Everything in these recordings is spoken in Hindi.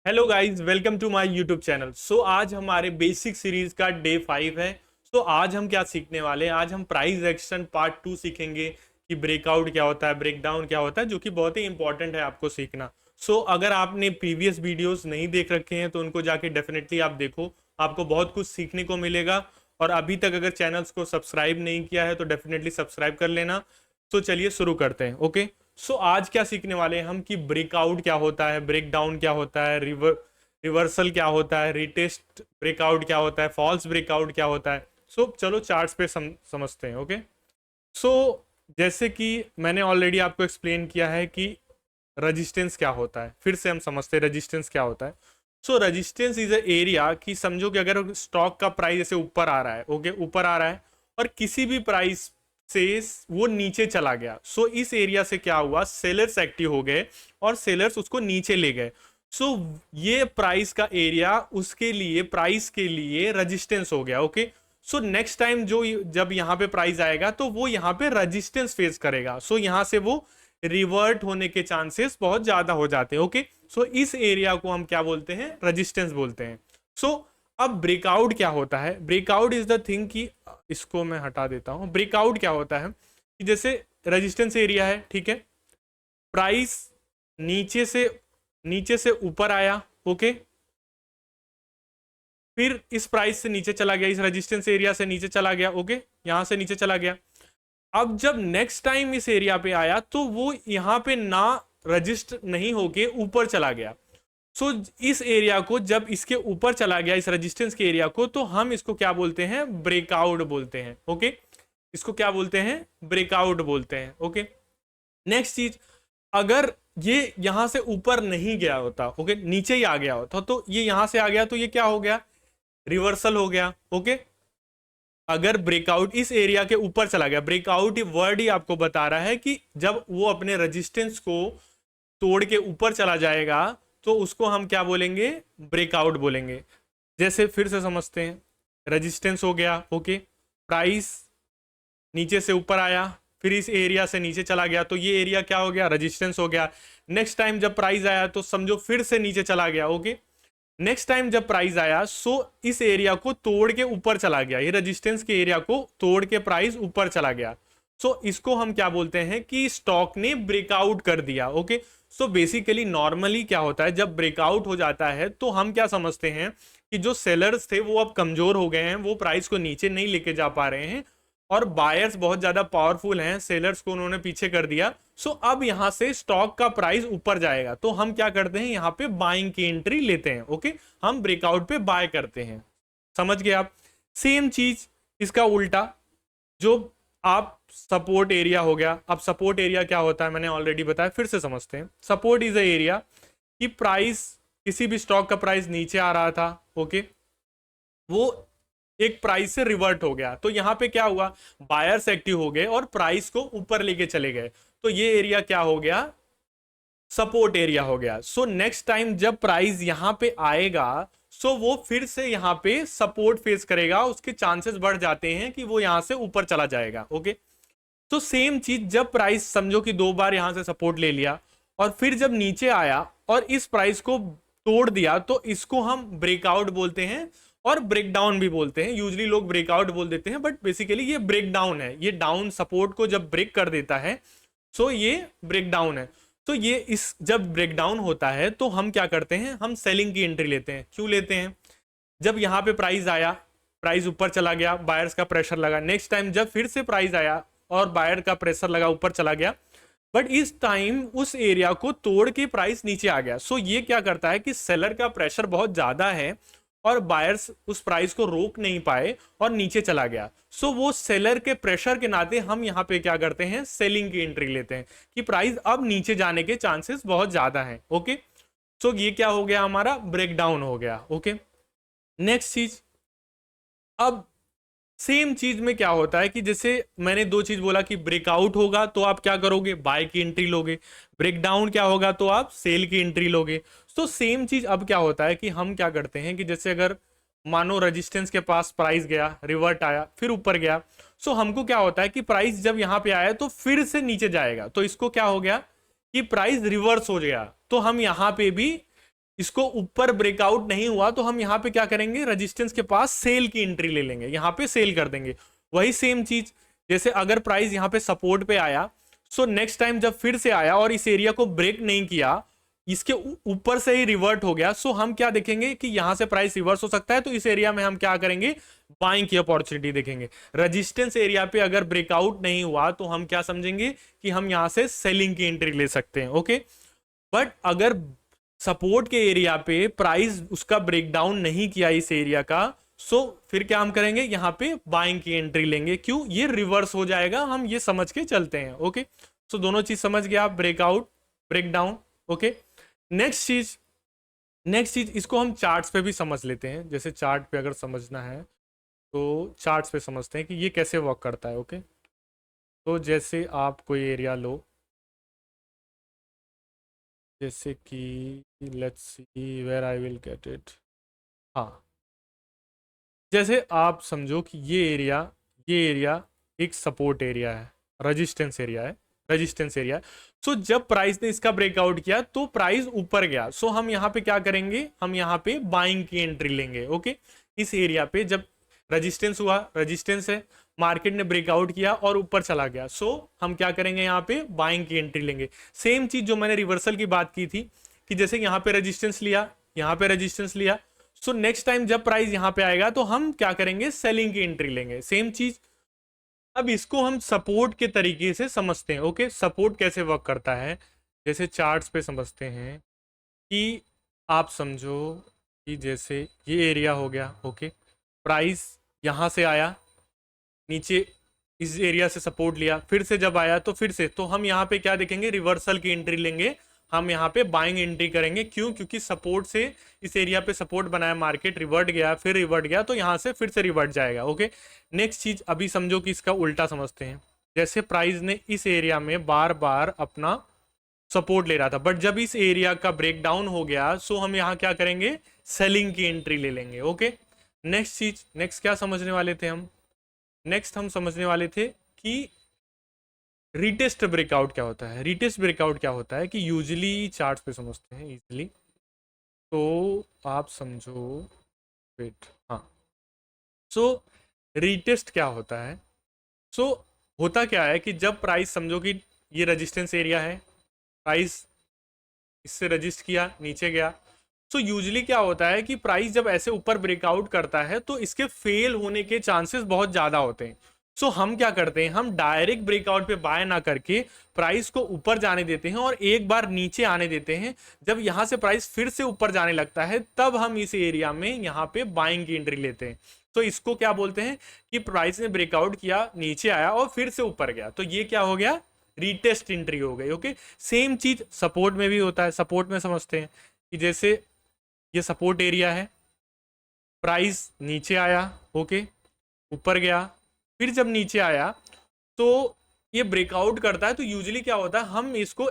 Hello guys, welcome to my YouTube channel. आज हमारे बेसिक सीरीज का डे 5 है। आज हम क्या सीखने वाले हैं? आज हम प्राइस एक्शन पार्ट 2 सीखेंगे कि ब्रेकआउट क्या होता है, ब्रेकडाउन क्या होता है, जो कि बहुत ही इंपॉर्टेंट है आपको सीखना। अगर आपने प्रीवियस वीडियोस नहीं देख रखे हैं तो उनको जाके डेफिनेटली आप देखो, आपको बहुत कुछ सीखने को मिलेगा। और अभी तक अगर चैनल्स को सब्सक्राइब नहीं किया है तो डेफिनेटली सब्सक्राइब कर लेना। चलिए शुरू करते हैं। ओके, आज क्या सीखने वाले हैं हम कि ब्रेकआउट क्या होता है, ब्रेकडाउन क्या होता है, रिवर्सल क्या होता है, रिटेस्ट ब्रेकआउट क्या होता है, फॉल्स ब्रेकआउट क्या होता है। चलो चार्ट्स पे समझते हैं। ओके, जैसे कि मैंने ऑलरेडी आपको एक्सप्लेन किया है कि रेजिस्टेंस क्या होता है, फिर से हम समझते हैं रेजिस्टेंस क्या होता है। रेजिस्टेंस इज अ एरिया कि समझो कि अगर स्टॉक का प्राइस ऐसे ऊपर आ रहा है, ओके ऊपर आ रहा है, और किसी भी प्राइस से वो नीचे चला गया। इस एरिया से क्या हुआ, सेलर्स एक्टिव हो गए और सेलर्स उसको नीचे ले गए। ये प्राइस का एरिया उसके लिए, प्राइस के लिए रेजिस्टेंस हो गया। ओके, नेक्स्ट टाइम जब यहाँ पे प्राइस आएगा तो वो यहाँ पे रेजिस्टेंस फेस करेगा। यहाँ से वो रिवर्ट होने के चांसेस बहुत ज्यादा हो जाते हैं। ओके, इस एरिया को हम क्या बोलते हैं, रेजिस्टेंस बोलते हैं। अब ब्रेकआउट क्या होता है? ब्रेकआउट इज द थिंग कि इसको मैं हटा देता हूं। ब्रेकआउट क्या होता है कि जैसे रेजिस्टेंस एरिया है, ठीक है, प्राइस नीचे से ऊपर आया, ओके, फिर इस प्राइस से नीचे चला गया, इस रेजिस्टेंस एरिया से नीचे चला गया, ओके, यहां से नीचे चला गया। अब जब नेक्स्ट टाइम इस एरिया पे आया तो वो यहां पे ना रजिस्टर नहीं होके ऊपर चला गया। इस एरिया को जब इसके ऊपर चला गया, इस रेजिस्टेंस के एरिया को, तो हम इसको क्या बोलते हैं, ब्रेकआउट बोलते हैं। ओके, इसको क्या बोलते हैं, ब्रेकआउट बोलते हैं। ओके, नेक्स्ट चीज, अगर ये यहां से ऊपर नहीं गया होता, ओके, नीचे ही आ गया होता, तो ये यहां से आ गया तो ये क्या हो गया, रिवर्सल हो गया। ओके, अगर ब्रेकआउट इस एरिया के ऊपर चला गया, ब्रेकआउट वर्ड ही आपको बता रहा है कि जब वो अपने रेजिस्टेंस को तोड़ के ऊपर चला जाएगा तो उसको हम क्या बोलेंगे, ब्रेकआउट बोलेंगे। जैसे फिर से समझते हैं, रेजिस्टेंस हो गया, ओके, प्राइस नीचे से ऊपर आया, फिर इस एरिया से नीचे चला गया, तो ये एरिया क्या हो गया, रेजिस्टेंस हो गया। नेक्स्ट टाइम जब प्राइस आया तो समझो फिर से नीचे चला गया। ओके, नेक्स्ट टाइम जब प्राइस आया इस एरिया को तोड़ के ऊपर चला गया, ये रेजिस्टेंस के एरिया को तोड़ के प्राइस ऊपर चला गया। इसको हम क्या बोलते हैं कि स्टॉक ने ब्रेकआउट कर दिया। ओके, बेसिकली नॉर्मली क्या होता है, जब ब्रेकआउट हो जाता है तो हम क्या समझते हैं कि जो सेलर्स थे वो अब कमजोर हो गए हैं, वो प्राइस को नीचे नहीं लेके जा पा रहे हैं, और बायर्स बहुत ज्यादा पावरफुल हैं, सेलर्स को उन्होंने पीछे कर दिया। अब यहां से स्टॉक का प्राइस ऊपर जाएगा तो हम क्या करते हैं, यहाँ पे बाइंग की एंट्री लेते हैं। ओके, हम ब्रेकआउट पे बाय करते हैं। समझ गए आप? सेम चीज इसका उल्टा, जो आप सपोर्ट एरिया हो गया। अब सपोर्ट एरिया क्या होता है मैंने ऑलरेडी बताया, फिर से समझते हैं। सपोर्ट इज अ एरिया कि प्राइस, किसी भी स्टॉक का प्राइस नीचे आ रहा था, ओके, वो एक प्राइस से रिवर्ट हो गया, तो यहां पे क्या हुआ, बायर्स एक्टिव हो गए और प्राइस को ऊपर लेके चले गए, तो ये एरिया क्या हो गया, सपोर्ट एरिया हो गया। नेक्स्ट टाइम जब प्राइस यहां पे आएगा वो फिर से यहां पे सपोर्ट फेस करेगा, उसके चांसेस बढ़ जाते हैं कि वो यहां से ऊपर चला जाएगा। ओके, तो सेम चीज, जब प्राइस समझो कि 2 बार यहां से सपोर्ट ले लिया और फिर जब नीचे आया और इस प्राइस को तोड़ दिया, तो इसको हम ब्रेकआउट बोलते हैं और ब्रेकडाउन भी बोलते हैं। यूजली लोग ब्रेकआउट बोल देते हैं, बट बेसिकली ये ब्रेकडाउन है। ये डाउन सपोर्ट को जब ब्रेक कर देता है ये ब्रेकडाउन है। ये इस जब ब्रेकडाउन होता है तो हम क्या करते हैं, हम सेलिंग की एंट्री लेते हैं। क्यों लेते हैं, जब यहां पे प्राइस आया, प्राइस ऊपर चला गया, बायर्स का प्रेशर लगा, नेक्स्ट टाइम जब फिर से प्राइस आया और बायर का प्रेशर लगा, ऊपर चला गया, बट इस टाइम उस एरिया को तोड़ के प्राइस नीचे आ गया। ये क्या करता है कि सेलर का प्रेशर बहुत ज्यादा है और बायर्स उस प्राइस को रोक नहीं पाए और नीचे चला गया। वो सेलर के प्रेशर के नाते हम यहाँ पे क्या करते हैं, सेलिंग की एंट्री लेते हैं कि प्राइस अब नीचे जाने के चांसेस बहुत ज्यादा हैं। ओके, ये क्या हो गया, हमारा ब्रेकडाउन हो गया। ओके, नेक्स्ट चीज, अब सेम चीज में क्या होता है कि जैसे मैंने 2 चीज बोला कि ब्रेकआउट होगा तो आप क्या करोगे, बाय की एंट्री लोगे, ब्रेकडाउन क्या होगा तो आप सेल की एंट्री लोगे। सेम चीज अब क्या होता है कि हम क्या करते हैं कि जैसे अगर मानो रेजिस्टेंस के पास प्राइस गया, रिवर्ट आया, फिर ऊपर गया, हमको क्या होता है कि प्राइस जब यहां पे आया तो फिर से नीचे जाएगा, तो इसको क्या हो गया कि प्राइस रिवर्स हो गया, तो हम यहां पे भी इसको ऊपर ब्रेकआउट नहीं हुआ तो हम यहाँ पे क्या करेंगे, रेजिस्टेंस के पास सेल की एंट्री ले लेंगे, यहाँ पे सेल कर देंगे। वही सेम चीज, जैसे अगर प्राइस यहाँ पे सपोर्ट पे आया, सो नेक्स्ट टाइम जब फिर से आया और इस एरिया को ब्रेक नहीं किया, इसके ऊपर से ही रिवर्ट हो गया, सो हम क्या देखेंगे कि यहां से प्राइस रिवर्स हो सकता है, तो इस एरिया में हम क्या करेंगे, बाइंग की अपॉर्चुनिटी देखेंगे। रेजिस्टेंस एरिया पे अगर ब्रेकआउट नहीं हुआ तो हम क्या समझेंगे कि हम यहां से सेलिंग की एंट्री ले सकते हैं। ओके, बट अगर सपोर्ट के एरिया पे प्राइस उसका ब्रेकडाउन नहीं किया इस एरिया का, सो फिर क्या हम करेंगे, यहां पे बाइंग की एंट्री लेंगे। क्यों, ये रिवर्स हो जाएगा, हम ये समझ के चलते हैं। ओके, सो दोनों चीज समझ गया आप, ब्रेकआउट, ब्रेकडाउन। ओके, नेक्स्ट चीज इसको हम चार्ट्स पे भी समझ लेते हैं। जैसे चार्ट पे अगर समझना है तो चार्ट्स पे समझते हैं कि ये कैसे वर्क करता है। ओके, तो जैसे आप कोई एरिया लो, जैसे कि let's see where I will get it. हाँ, जैसे आप समझो कि ये एरिया एक सपोर्ट एरिया है, रेजिस्टेंस एरिया है, रेजिस्टेंस एरिया है। सो जब प्राइस ने इसका ब्रेकआउट किया तो प्राइस ऊपर गया, सो हम यहाँ पे क्या करेंगे, हम यहाँ पे बाइंग की एंट्री लेंगे। ओके, इस एरिया पे जब रेजिस्टेंस हुआ, रेजिस्टेंस है, मार्केट ने ब्रेकआउट किया और ऊपर चला गया, सो हम क्या करेंगे, यहाँ पे बाइंग की एंट्री लेंगे। सेम चीज जो मैंने रिवर्सल की बात की थी कि जैसे यहाँ पे रेजिस्टेंस लिया, यहाँ पे रेजिस्टेंस लिया, सो नेक्स्ट टाइम जब प्राइस यहां पे आएगा तो हम क्या करेंगे, सेलिंग की एंट्री लेंगे। सेम चीज, अब इसको हम सपोर्ट के तरीके से समझते हैं। ओके, सपोर्ट कैसे वर्क करता है, जैसे चार्ट्स पे समझते हैं कि आप समझो कि जैसे ये एरिया हो गया। ओके, प्राइस यहां से आया, नीचे इस एरिया से सपोर्ट लिया, फिर से जब आया तो फिर से, तो हम यहाँ पे क्या देखेंगे, रिवर्सल की एंट्री लेंगे, हम यहाँ पे बाइंग एंट्री करेंगे। क्यों, क्योंकि सपोर्ट से इस एरिया पे सपोर्ट बनाया, मार्केट रिवर्ट गया, फिर रिवर्ट गया, तो यहाँ से फिर से रिवर्ट जाएगा। ओके, नेक्स्ट चीज अभी समझो कि इसका उल्टा समझते हैं। जैसे प्राइस ने इस एरिया में बार बार अपना सपोर्ट ले रहा था, बट जब इस एरिया का ब्रेकडाउन हो गया, सो हम यहाँ क्या करेंगे, सेलिंग की एंट्री ले लेंगे। ओके, नेक्स्ट चीज, नेक्स्ट क्या समझने वाले थे हम, नेक्स्ट हम समझने वाले थे कि रीटेस्ट ब्रेकआउट क्या होता है। रीटेस्ट ब्रेकआउट क्या होता है कि यूजली चार्ट्स पे समझते हैं इजीली, तो आप समझो, वेट, हाँ, सो रीटेस्ट क्या होता है, सो होता क्या है कि जब प्राइस समझो कि ये रेजिस्टेंस एरिया है, प्राइस इससे रजिस्ट किया, नीचे गया, सो यूजली क्या होता है कि प्राइस जब ऐसे ऊपर ब्रेकआउट करता है तो इसके फेल होने के चांसेस बहुत ज्यादा होते हैं। सो हम क्या करते हैं, हम डायरेक्ट ब्रेकआउट पे बाय ना करके प्राइस को ऊपर जाने देते हैं और एक बार नीचे आने देते हैं। जब यहां से प्राइस फिर से ऊपर जाने लगता है तब हम इस एरिया में यहाँ पे बाइंग की एंट्री लेते हैं। तो इसको क्या बोलते हैं कि प्राइस ने ब्रेकआउट किया, नीचे आया और फिर से ऊपर गया, तो ये क्या हो गया, रीटेस्ट एंट्री हो गई। ओके, सेम चीज सपोर्ट में भी होता है। सपोर्ट में समझते हैं कि जैसे ये सपोर्ट एरिया है, प्राइस नीचे आया, ओके, ऊपर गया, फिर जब नीचे आया तो ये ब्रेकआउट करता है, तो यूजुअली क्या होता है, हम इसको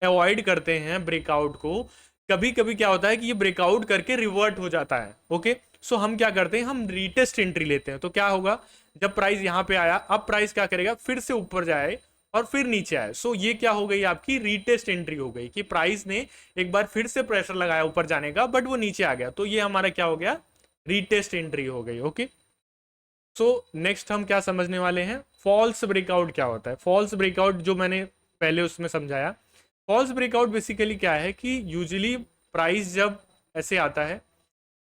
अवॉइड करते हैं ब्रेकआउट को। कभी कभी क्या होता है कि ये ब्रेकआउट करके रिवर्ट हो जाता है। ओके, सो हम क्या करते हैं, हम रीटेस्ट एंट्री लेते हैं। तो क्या होगा, जब प्राइस यहां पे आया, अब प्राइस क्या करेगा, फिर से ऊपर जाए और फिर नीचे आए, सो ये क्या हो गई, आपकी रीटेस्ट एंट्री हो गई कि प्राइस ने एक बार फिर से प्रेशर लगाया ऊपर जाने का, बट वो नीचे आ गया, तो ये हमारा क्या हो गया, रीटेस्ट एंट्री हो गई। ओके, सो नेक्स्ट हम क्या समझने वाले हैं, फॉल्स ब्रेकआउट क्या होता है। फॉल्स ब्रेकआउट जो मैंने पहले उसमें समझाया, फॉल्स ब्रेकआउट बेसिकली क्या है कि यूजुअली प्राइस जब ऐसे आता है,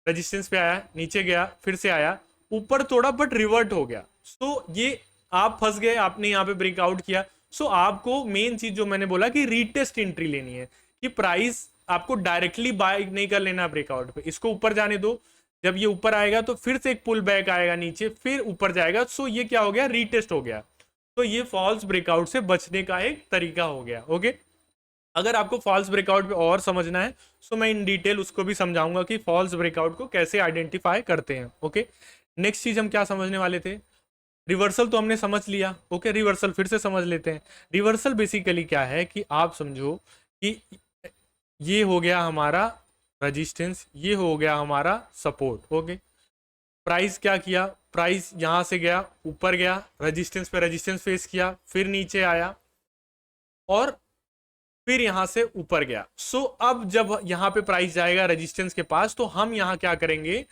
रेजिस्टेंस पे आया, नीचे गया, फिर से आया, ऊपर थोड़ा बट रिवर्ट हो गया, सो ये आप फंस गए, आपने यहाँ पे ब्रेकआउट किया। सो आपको मेन चीज जो मैंने बोला कि रीटेस्ट एंट्री लेनी है, कि प्राइस आपको डायरेक्टली बाय नहीं कर लेना ब्रेकआउट पे, इसको ऊपर जाने दो, जब ये ऊपर आएगा तो फिर से एक पुल बैक आएगा नीचे, फिर ऊपर जाएगा, सो ये क्या हो गया, रीटेस्ट हो गया। तो ये फॉल्स ब्रेकआउट से बचने का एक तरीका हो गया। ओके, अगर आपको फॉल्स ब्रेकआउट पे और समझना है सो मैं इन डिटेल उसको भी समझाऊंगा कि फॉल्स ब्रेकआउट को कैसे आइडेंटिफाई करते हैं। ओके, नेक्स्ट चीज हम क्या समझने वाले थे, रिवर्सल तो हमने समझ लिया। ओके, रिवर्सल फिर से समझ लेते हैं। रिवर्सल बेसिकली क्या है कि आप समझो कि ये हो गया हमारा रेजिस्टेंस, ये हो गया हमारा सपोर्ट। ओके, प्राइस क्या किया, प्राइस यहां से गया, ऊपर गया, रेजिस्टेंस पे रेजिस्टेंस फेस किया, फिर नीचे आया और फिर यहां से ऊपर गया। सो अब जब यहां पे प्राइस जाएगा रेजिस्टेंस के पास, तो हम यहां क्या करेंगे,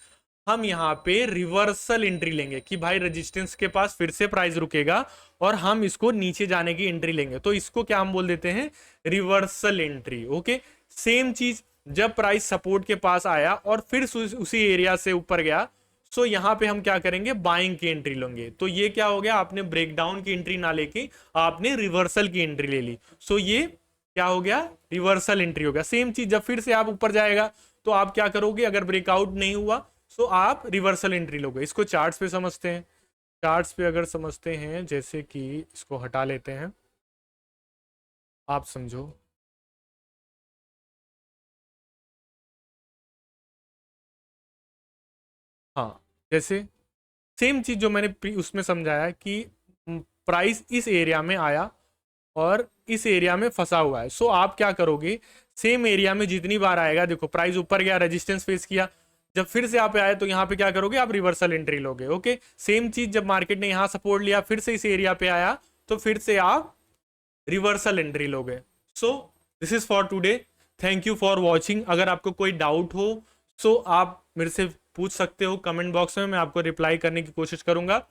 हम यहाँ पे रिवर्सल एंट्री लेंगे कि भाई रेजिस्टेंस के पास फिर से प्राइस रुकेगा और हम इसको नीचे जाने की एंट्री लेंगे। तो इसको क्या हम बोल देते हैं, रिवर्सल एंट्री। ओके, सेम चीज जब प्राइस सपोर्ट के पास आया और फिर उसी एरिया से ऊपर गया, सो यहाँ पे हम क्या करेंगे, बाइंग की एंट्री लेंगे। तो ये क्या हो गया, आपने ब्रेकडाउन की एंट्री ना लेके आपने रिवर्सल की एंट्री ले ली। सो ये क्या हो गया, रिवर्सल एंट्री हो गया। सेम चीज जब फिर से आप ऊपर जाएगा तो आप क्या करोगे, अगर ब्रेकआउट नहीं हुआ सो आप रिवर्सल एंट्री लोगे। इसको चार्ट्स पे समझते हैं। चार्ट्स पे अगर समझते हैं, जैसे कि इसको हटा लेते हैं, आप समझो। हाँ, जैसे सेम चीज जो मैंने उसमें समझाया कि प्राइस इस एरिया में आया और इस एरिया में फंसा हुआ है। सो आप क्या करोगे, सेम एरिया में जितनी बार आएगा, देखो प्राइस ऊपर गया, रेजिस्टेंस फेस किया, जब फिर से यहाँ पे आए तो यहाँ पे क्या करोगे, आप रिवर्सल एंट्री लोगे। ओके, सेम चीज जब मार्केट ने यहाँ सपोर्ट लिया, फिर से इस एरिया पे आया, तो फिर से आप रिवर्सल एंट्री लोगे। So this is for today, thank you for watching. अगर आपको कोई डाउट हो सो आप मेरे से पूछ सकते हो कमेंट बॉक्स में, मैं आपको रिप्लाई करने की कोशिश करूंगा।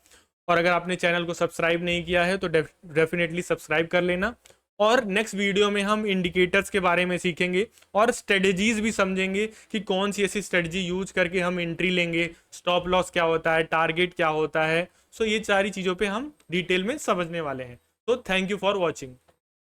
और अगर आपने चैनल को सब्सक्राइब नहीं किया है तो डेफिनेटली सब्सक्राइब कर लेना। और नेक्स्ट वीडियो में हम इंडिकेटर्स के बारे में सीखेंगे और स्ट्रेटजीज भी समझेंगे कि कौन सी ऐसी स्ट्रेटजी यूज करके हम एंट्री लेंगे, स्टॉप लॉस क्या होता है, टारगेट क्या होता है। सो ये सारी चीज़ों पे हम डिटेल में समझने वाले हैं। तो थैंक यू फॉर वॉचिंग।